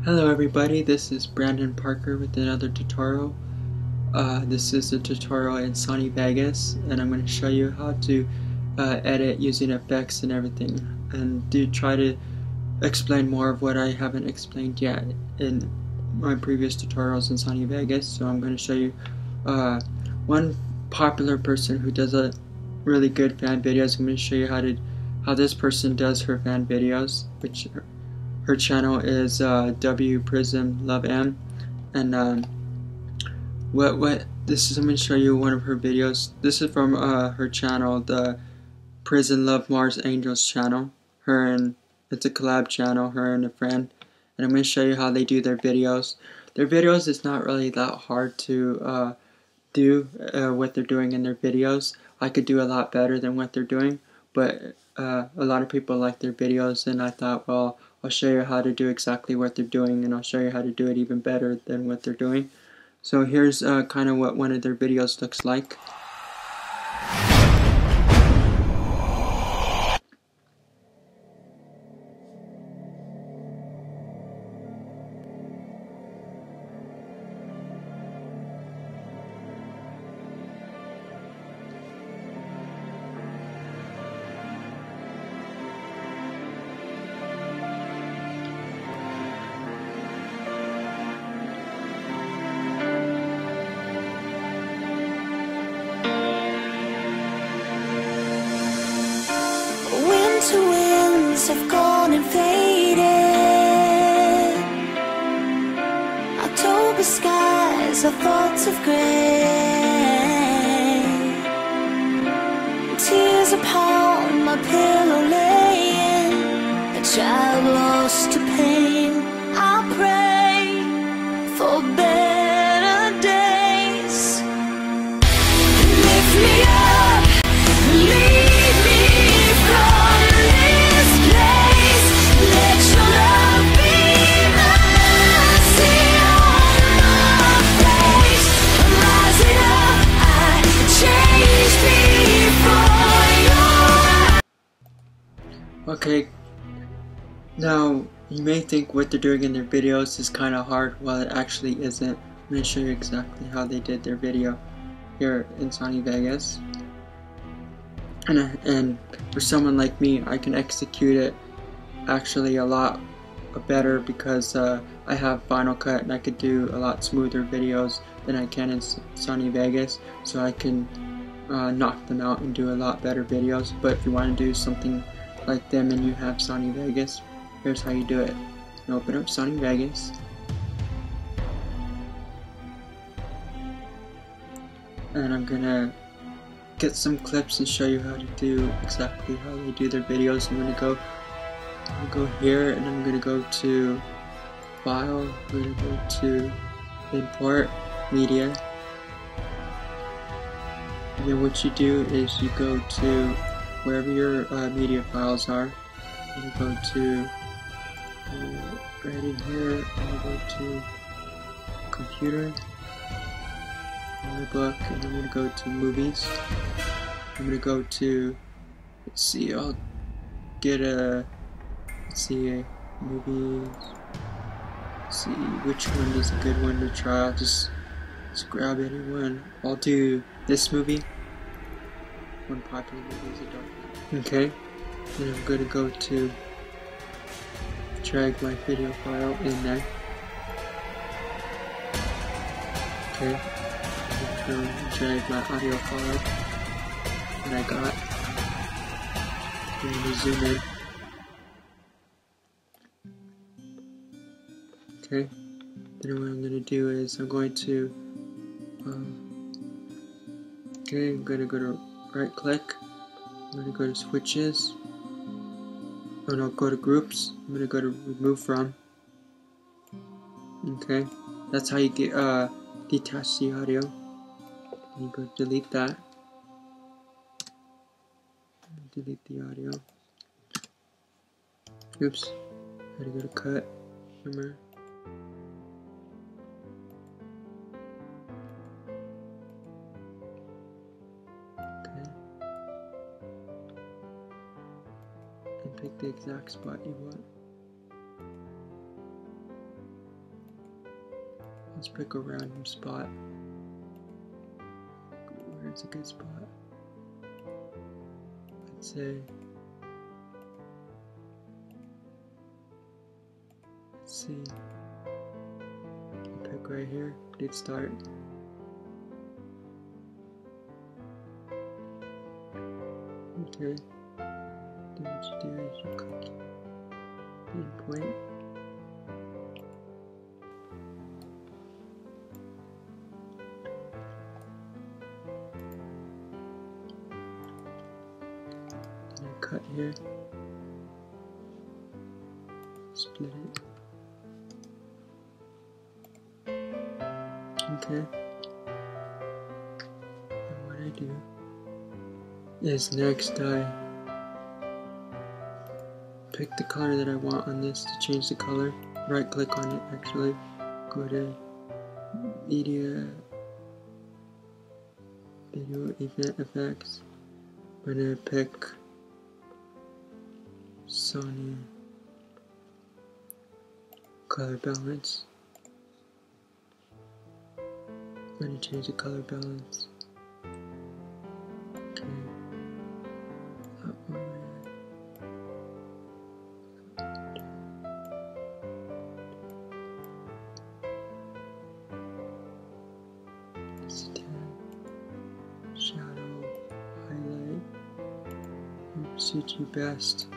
Hello everybody, this is Brandon Parker with another tutorial. This is a tutorial in Sony Vegas, and I'm going to show you how to edit using effects and everything, and try to explain more of what I haven't explained yet in my previous tutorials in Sony Vegas. So I'm going to show you one popular person who does a really good fan videos. I'm going to show you how this person does her fan videos, which her channel is W Prism Love M, and I'm going to show you one of her videos. This is from her channel, the Prison Love Mars Angels channel. It's a collab channel, her and a friend, and I'm going to show you how they do their videos. Their videos is not really that hard to do what they're doing in their videos. I could do a lot better than what they're doing, but a lot of people like their videos, and I thought, well, I'll show you how to do exactly what they're doing, and I'll show you how to do it even better than what they're doing. So here's kind of what one of their videos looks like. Winter winds have gone and faded. October skies are thoughts of grey. Tears upon my pillow laying, a child lost to pain. I'll pray for better days. Lift me up, lead me from this place. Let your love be mercy on my face. I'm rising up, I change before your eyes. Okay, now you may think what they're doing in their videos is kind of hard. Well, it actually isn't. I'm going to show you exactly how they did their video here in Sony Vegas. And for someone like me, I can execute it actually a lot better because I have Final Cut, and I could do a lot smoother videos than I can in Sony Vegas, so I can knock them out and do a lot better videos. But if you want to do something like them and you have Sony Vegas, here's how you do it. You open up Sony Vegas, and I'm gonna get some clips and show you how to do exactly how they do their videos. I'm gonna go here, and I'm gonna go to File. I'm gonna go to Import Media, and then what you do is you go to wherever your media files are. I'm gonna go to right in here. I'm gonna go to Computer, my book, and I'm gonna go to Movies. I'm gonna go to, let's see, I'll get movies. Let's see which one is a good one to try. I'll just grab anyone. I'll do this movie. One popular movie is a dark movie. Okay, then I'm gonna go to drag my video file in there. Okay, I'm going to drag my audio file that I got. I'm going to zoom in. Okay, then what I'm going to do is I'm going to I'm going to go to right click. I'm going to go to switches. Oh no, go to groups. I'm going to go to remove from. Okay, that's how you get detach the audio. You go delete that. Delete the audio. Oops. Gotta go to cut. Remember? Okay. And pick the exact spot you want. Let's pick a random spot. Where's a good spot? Let's say, let's see. I'll pick right here. Hit start. Okay. Then what you do is you click pinpoint. And cut here. Split it. Okay. And what I do is next I pick the color that I want on this to change the color. Right click on it actually. Go to Media, Video Event Effects. I'm gonna pick Sony Color Balance. I'm gonna change the color balance. Okay. That one. It's 10. Shadow, highlight. What suits you best?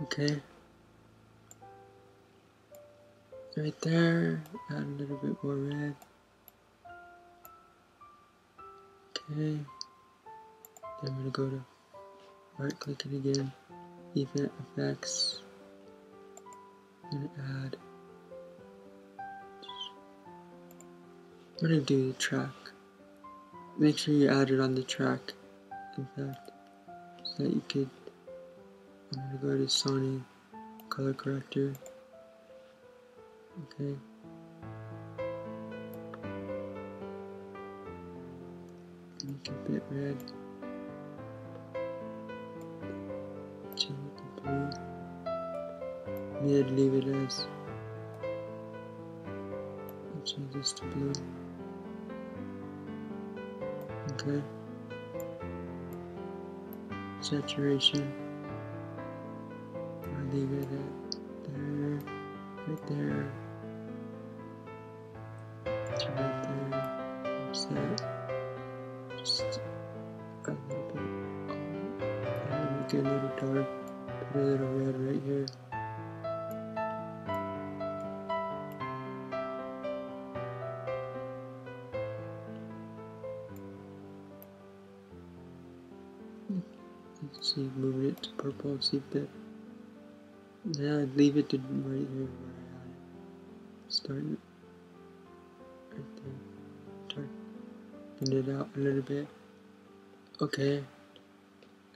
Okay, right there, add a little bit more red. Okay, then I'm going to go to right click it again, Event Effects, and add, I'm going to do the track. Make sure you add it on the track, in fact, so that you could, I'm going to go to Sony Color Corrector. Okay. Make it a bit red. Change it to blue. Mid, leave it as. I'll change this to blue. Okay. Saturation. I'll leave it at there, right there. To right there. Offset. Just a little bit. And make it a little dark. Put a little red right here. See, moving it to purple. See if that. Now I'd leave it to right here where I had it. Starting right there. Darken it out a little bit. Okay.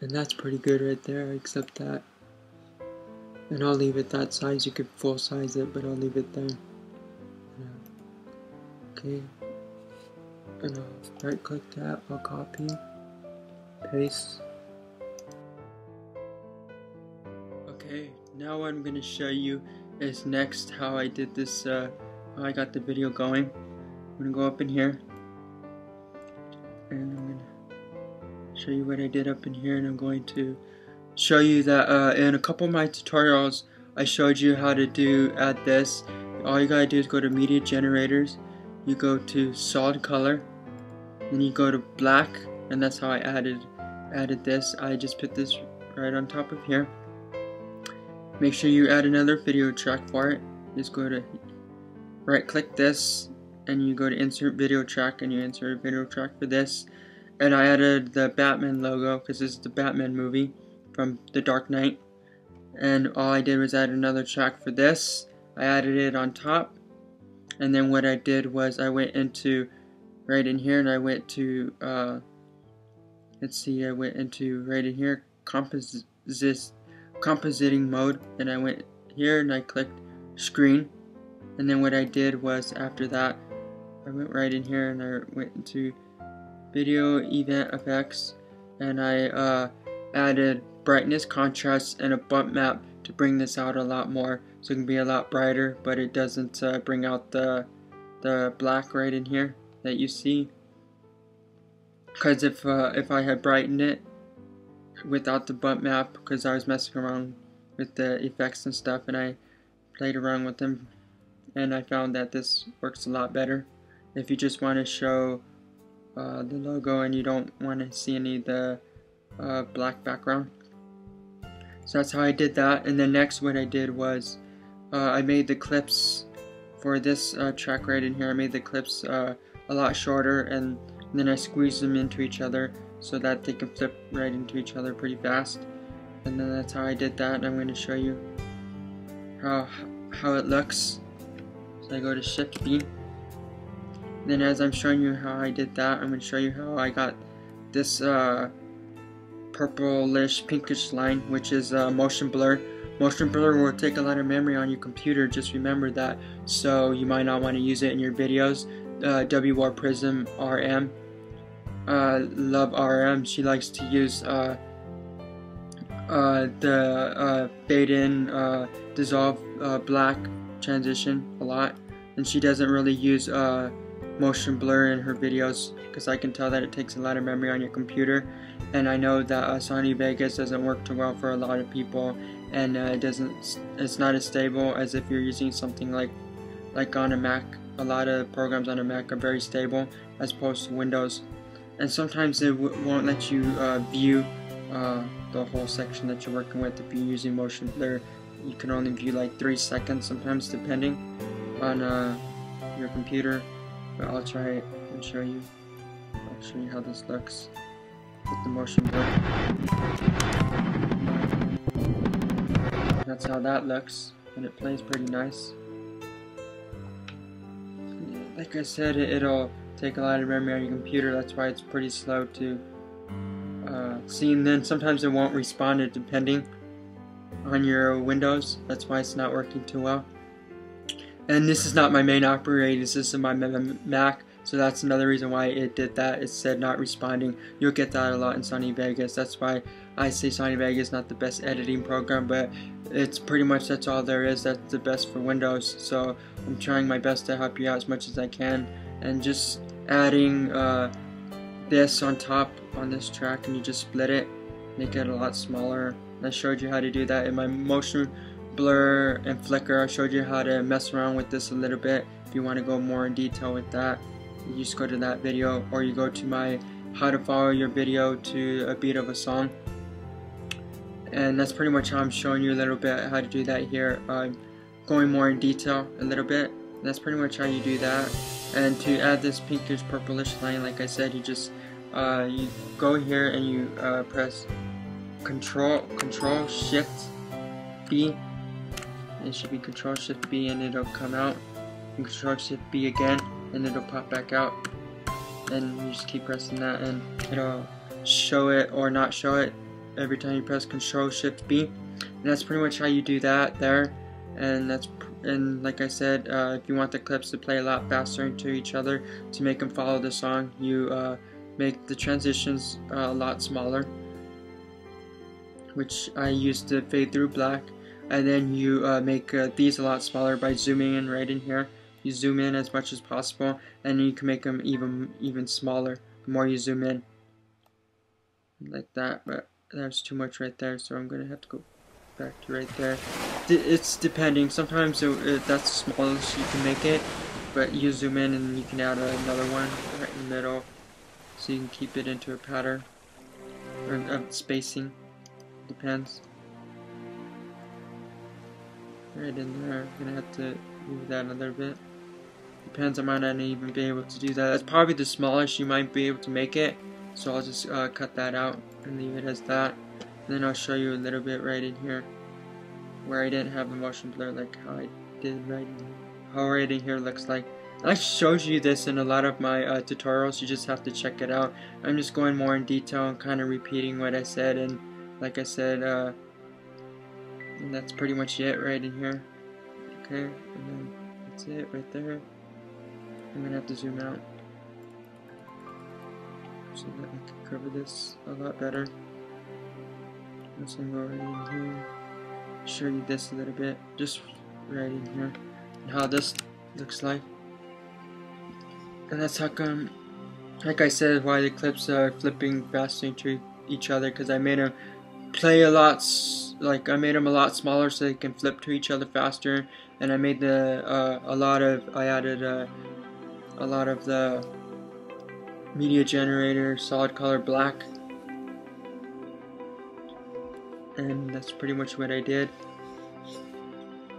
And that's pretty good right there. I accept that. And I'll leave it that size. You could full size it, but I'll leave it there. Okay. And I'll right click that. I'll copy. Paste. Okay, now what I'm going to show you is next how I did this, how I got the video going. I'm going to go up in here and I'm going to show you what I did up in here, and I'm going to show you that in a couple of my tutorials I showed you how to add this. All you gotta do is go to Media Generators, you go to Solid Color, then you go to Black, and that's how I added this. I just put this right on top of here. Make sure you add another video track for it. Just go to right click this and you go to insert video track and you insert a video track for this. And I added the Batman logo because this is the Batman movie from The Dark Knight. And all I did was add another track for this. I added it on top. And then what I did was I went into right in here and I went to let's see, I went into right in here compositing mode, and I went here and I clicked screen, and then what I did was after that I went right in here and I went into video event effects, and I added brightness, contrast, and a bump map to bring this out a lot more, so it can be a lot brighter, but it doesn't bring out the black right in here that you see. Because if I had brightened it without the bump map, because I was messing around with the effects and stuff, and I played around with them, and I found that this works a lot better if you just want to show the logo and you don't want to see any of the black background. So that's how I did that. And then next what I did was I made the clips for this track right in here. I made the clips a lot shorter, and then I squeezed them into each other so that they can flip right into each other pretty fast. And then that's how I did that, and I'm going to show you how it looks. So I go to Shift B. Then as I'm showing you how I did that, I'm going to show you how I got this purplish pinkish line, which is motion blur. Motion blur will take a lot of memory on your computer, just remember that. So you might not want to use it in your videos. WR Prism RM. Love RM. She likes to use the fade in, dissolve, black transition a lot, and she doesn't really use motion blur in her videos, because I can tell that it takes a lot of memory on your computer, and I know that Sony Vegas doesn't work too well for a lot of people, and it's not as stable as if you're using something like on a Mac. A lot of programs on a Mac are very stable as opposed to Windows, and sometimes it won't let you view the whole section that you're working with. If you're using motion blur, you can only view like 3 seconds sometimes, depending on your computer. But I'll try it and show you. I'll show you how this looks with the motion blur. That's how that looks, and it plays pretty nice. Like I said, it'll take a lot of memory on your computer. That's why it's pretty slow to see, and then sometimes it won't respond depending on your Windows. That's why it's not working too well. And this is not my main operating system, my Mac, so that's another reason why it did that. It said not responding. You'll get that a lot in Sony Vegas. That's why I say Sony Vegas is not the best editing program, but it's pretty much that's all there is. That's the best for Windows. So I'm trying my best to help you out as much as I can, and just adding this on top on this track, and you just split it, make it a lot smaller. I showed you how to do that in my motion blur and flicker. I showed you how to mess around with this a little bit. If you want to go more in detail with that, you just go to that video, or you go to my how to follow your video to a beat of a song, and that's pretty much how I'm showing you a little bit how to do that here. Going more in detail a little bit. That's pretty much how you do that. And to add this pinkish purplish line, like I said, you just you go here and you press Control Shift B. It should be Control Shift B, and it'll come out. And Control Shift B again, and it'll pop back out. And you just keep pressing that, and it'll show it or not show it every time you press Control Shift B. And that's pretty much how you do that there. And like I said, if you want the clips to play a lot faster into each other to make them follow the song, you make the transitions a lot smaller, which I used to fade through black. And then you make these a lot smaller by zooming in right in here. You zoom in as much as possible, and you can make them even smaller the more you zoom in, like that. But there's too much right there, so I'm gonna have to go back to right there. It's depending. Sometimes that's the smallest you can make it, but you zoom in and you can add another one right in the middle, so you can keep it into a pattern or spacing. Depends. Right in there. I'm gonna have to move that a little bit. Depends, I might not even be able to do that. That's probably the smallest you might be able to make it, so I'll just cut that out and leave it as that. And then I'll show you a little bit right in here where I didn't have the motion blur, like how I did right in here. How right in here looks like. I showed you this in a lot of my tutorials. You just have to check it out. I'm just going more in detail and kind of repeating what I said, and like I said, and that's pretty much it right in here. Okay, and then that's it right there. I'm gonna have to zoom out. so that I can cover this a lot better. Once I'm already in here, show you this a little bit, just right in here, and how this looks like. And that's how come, like I said, why the clips are flipping faster into each other, because I made them play a lot, I made them a lot smaller so they can flip to each other faster, and I made the I added a lot of the media generator solid color black, and that's pretty much what I did.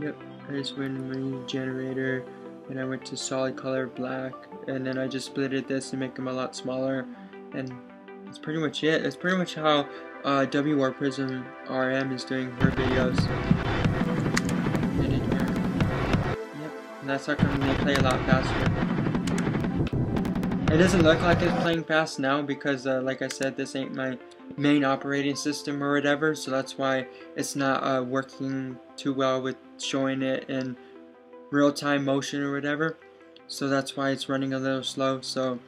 Yep, I just went in media generator and I went to solid color black, and then I just splitted this to make them a lot smaller, and that's pretty much it. It's pretty much how WR Prism RM is doing her videos. Yep, and that's how come they play a lot faster. It doesn't look like it's playing fast now because, like I said, this ain't my main operating system or whatever, so that's why it's not working too well with showing it in real-time motion or whatever. So that's why it's running a little slow. So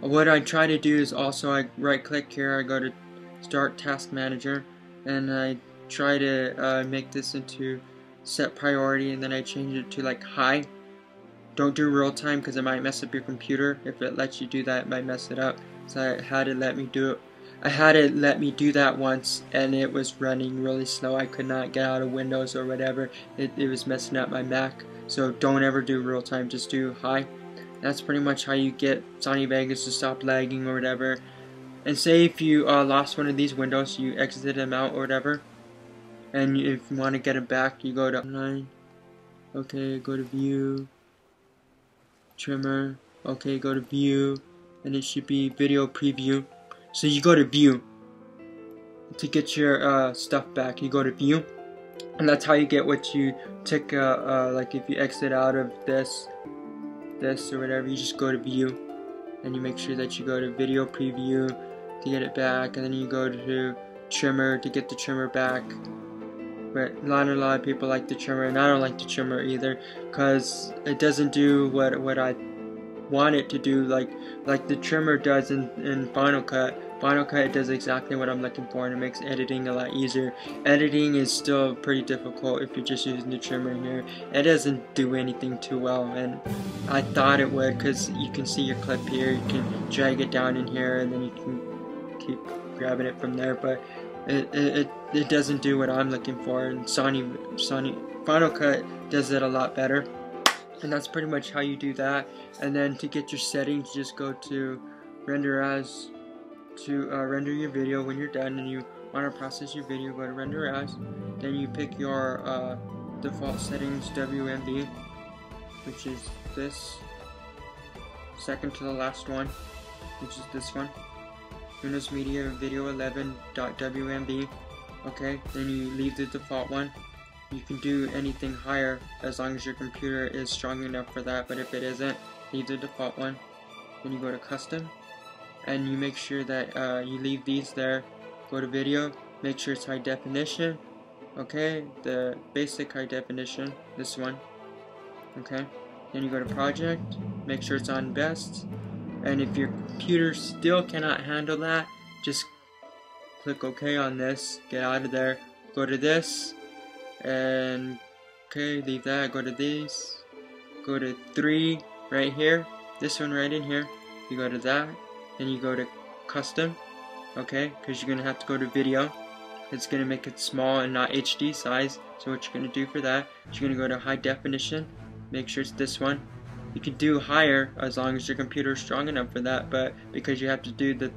what I try to do is also I right-click here, I go to Start Task Manager, and I try to make this into set priority, and then I change it to like high. Don't do real time because it might mess up your computer. If it lets you do that, it might mess it up. So I had it let me do it. I had it let me do that once, and it was running really slow. I could not get out of Windows or whatever. It was messing up my Mac. So don't ever do real time. Just do high. That's pretty much how you get Sony Vegas to stop lagging or whatever. And say if you lost one of these windows, you exited them out or whatever, and if you want to get it back, you go to online. Okay, go to View. Trimmer, okay, go to View, and it should be Video Preview. So you go to View to get your stuff back. You go to View, and that's how you get what you took. Like if you exit out of this or whatever, you just go to View, and you make sure that you go to Video Preview to get it back, and then you go to Trimmer to get the trimmer back. But a lot of people like the trimmer, and I don't like the trimmer either, because it doesn't do what I want it to do, like the trimmer does in Final Cut. Final Cut does exactly what I'm looking for, and it makes editing a lot easier. Editing is still pretty difficult if you're just using the trimmer here. It doesn't do anything too well, and I thought it would, because you can see your clip here, you can drag it down in here, and then you can keep grabbing it from there, but it doesn't do what I'm looking for, and Sony Final Cut does it a lot better. And that's pretty much how you do that. And then to get your settings, just go to Render As to render your video. When you're done and you want to process your video, go to Render As. Then you pick your default settings, WMV, which is this, second to the last one, which is this one. Windows Media Video 11.wmv. Okay, then you leave the default one. You can do anything higher as long as your computer is strong enough for that, but if it isn't, leave the default one. Then you go to Custom, and you make sure that you leave these there. Go to Video, make sure it's high definition. Okay, the basic high definition, this one. Okay, then you go to Project, make sure it's on Best. And if your computer still cannot handle that, just click OK on this, get out of there, go to this, and okay, leave that, go to these, go to 3 right here, this one right in here, you go to that, then you go to Custom, okay, because you're going to have to go to Video, it's going to make it small and not HD size, so what you're going to do for that, you're going to go to High Definition, make sure it's this one. You can do higher as long as your computer is strong enough for that, but because you have to do the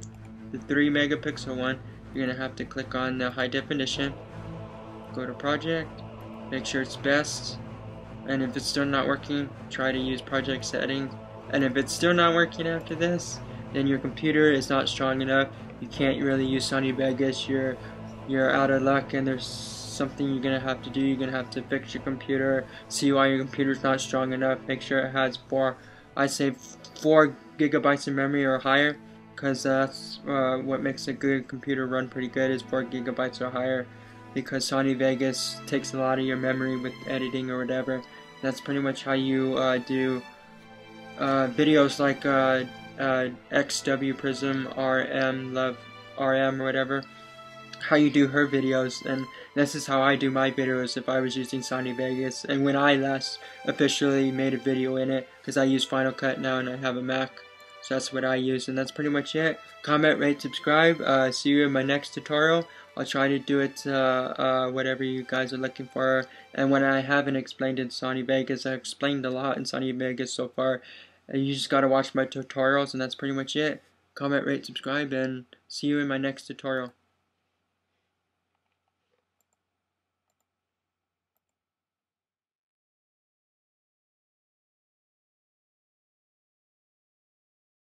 3 megapixel one, you're going to have to click on the high definition, go to project, make sure it's best, and if it's still not working, try to use project settings, and if it's still not working after this, then your computer is not strong enough, you can't really use Sony Vegas, you're out of luck, and there's something you're gonna have to do. You're gonna have to fix your computer, see why your computer's not strong enough, make sure it has 4 gigabytes of memory or higher, because that's what makes a good computer run pretty good, is 4 gigabytes or higher, because Sony Vegas takes a lot of your memory with editing or whatever. That's pretty much how you do videos like XW Prism RM Love RM or whatever, how you do her videos, and this is how I do my videos if I was using Sony Vegas, and when I last officially made a video in it, because I use Final Cut now and I have a Mac, so that's what I use, and that's pretty much it. Comment, rate, subscribe. See you in my next tutorial. I'll try to do it whatever you guys are looking for, and when I haven't explained in Sony Vegas, I've explained a lot in Sony Vegas so far. You just gotta watch my tutorials, and that's pretty much it. Comment, rate, subscribe, and see you in my next tutorial.